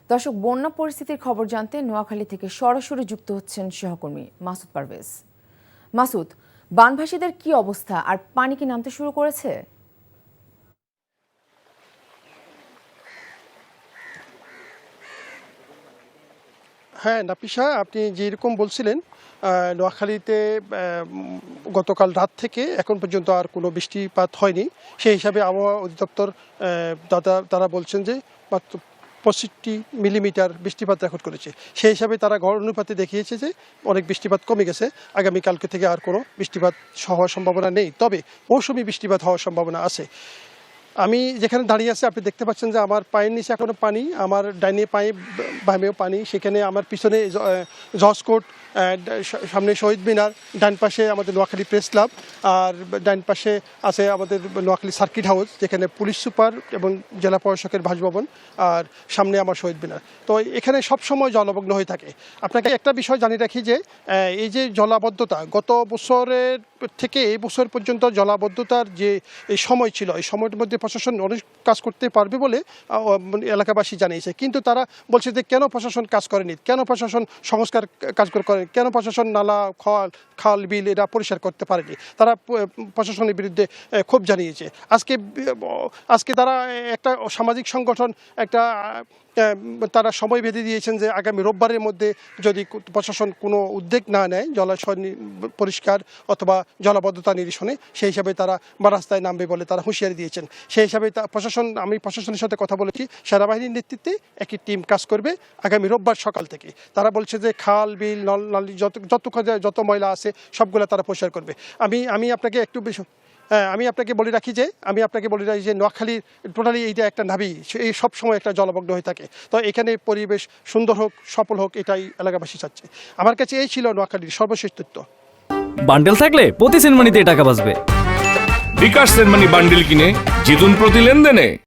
দর্শক, বন্যা পরিস্থিতির খবর জানতে নোয়াখালী থেকে সরাসরি যুক্ত হচ্ছেন সহকর্মী মাসুদ পারভেজ। মাসুদ, বানভাসীদের কি অবস্থা আর পানি কি নামতে শুরু করেছে? হ্যাঁ, নাফিসা, আপনি যেরকম বলছিলেন, নোয়াখালীতে গতকাল রাত থেকে এখন পর্যন্ত আর কোনো বৃষ্টিপাত হয়নি। সেই হিসাবে আবহাওয়া অধিদপ্তর তারা বলছেন যে মাত্র 65 মিলিমিটার বৃষ্টিপাত রেকর্ড করেছে। সেই হিসাবে তারা গড় অনুপাতে দেখিয়েছে যে অনেক বৃষ্টিপাত কমে গেছে। আগামীকালকে থেকে আর কোনো বৃষ্টিপাত হওয়ার সম্ভাবনা নেই, তবে মৌসুমি বৃষ্টিপাত হওয়ার সম্ভাবনা আছে। আমি যেখানে দাঁড়িয়ে আছি আপনি দেখতে পাচ্ছেন যে আমার পায়ের নিচে এখনো পানি, আমার ডাইনে পায়ে বামেও পানি। সেখানে আমার পিছনে জজকোর্ট, সামনে শহীদ মিনার, ডান পাশে আমাদের নোয়াখালী প্রেস ক্লাব, আর ডান পাশে আছে আমাদের নোয়াখালী সার্কিট হাউস, যেখানে পুলিশ সুপার এবং জেলা প্রশাসকের বাসভবন, আর সামনে আমার শহীদ মিনার। তো এখানে সবসময় জলমগ্ন হয়ে থাকে। আপনাকে একটা বিষয় জানিয়ে রাখি যে এই যে জলাবদ্ধতা, গত বছরের থেকে এই বছর পর্যন্ত জলাবদ্ধতার যে এই সময় ছিল, এই সময়ের মধ্যে প্রশাসন অনেক কাজ করতে পারবে বলে এলাকাবাসী জানিয়েছে। কিন্তু তারা বলছে যে কেন প্রশাসন কাজ করেনি, কেন প্রশাসন সংস্কার কাজ করেনি, কেন প্রশাসন নালা খাল বিল এরা পরিষ্কার করতে পারেনি। তারা প্রশাসনের বিরুদ্ধে ক্ষোভ জানিয়েছে। আজকে তারা একটা সামাজিক সংগঠন তারা সময় বেঁধে দিয়েছেন যে আগামী রোববারের মধ্যে যদি প্রশাসন কোনো উদ্যোগ না নেয় জলাশয় পরিষ্কার অথবা জলাবদ্ধতা নিরসনে, সেই হিসাবে তারা রাস্তায় নামবে বলে তারা হুঁশিয়ারি দিয়েছেন। সেই হিসাবে আমি প্রশাসনের সাথে কথা বলেছি। সেনাবাহিনীর নেতৃত্বে একটি টিম কাজ করবে আগামী রোববার সকাল থেকে। তারা বলছে যে খাল বিল নালী যত ময়লা আছে সবগুলো তারা পরিষ্কার করবে। আমি আপনাকে বলে রাখি যে নোয়াখালীর টোটালি এইটা একটা নাভি, এই সবসময় একটা জলমগ্ন হয়ে থাকে। তো এখানে পরিবেশ সুন্দর হোক, সফল হোক, এটাই এলাকাবাসী চাচ্ছে। আমার কাছে এই ছিল নোয়াখালীর সর্বশেষ তথ্য। বান্ডেল থাকলে প্রতি সেনমানিতে টাকা বাঁচবে। বিকাশ সেনমানি বান্ডেল কিনে জিতুন প্রতি লেনদেনে।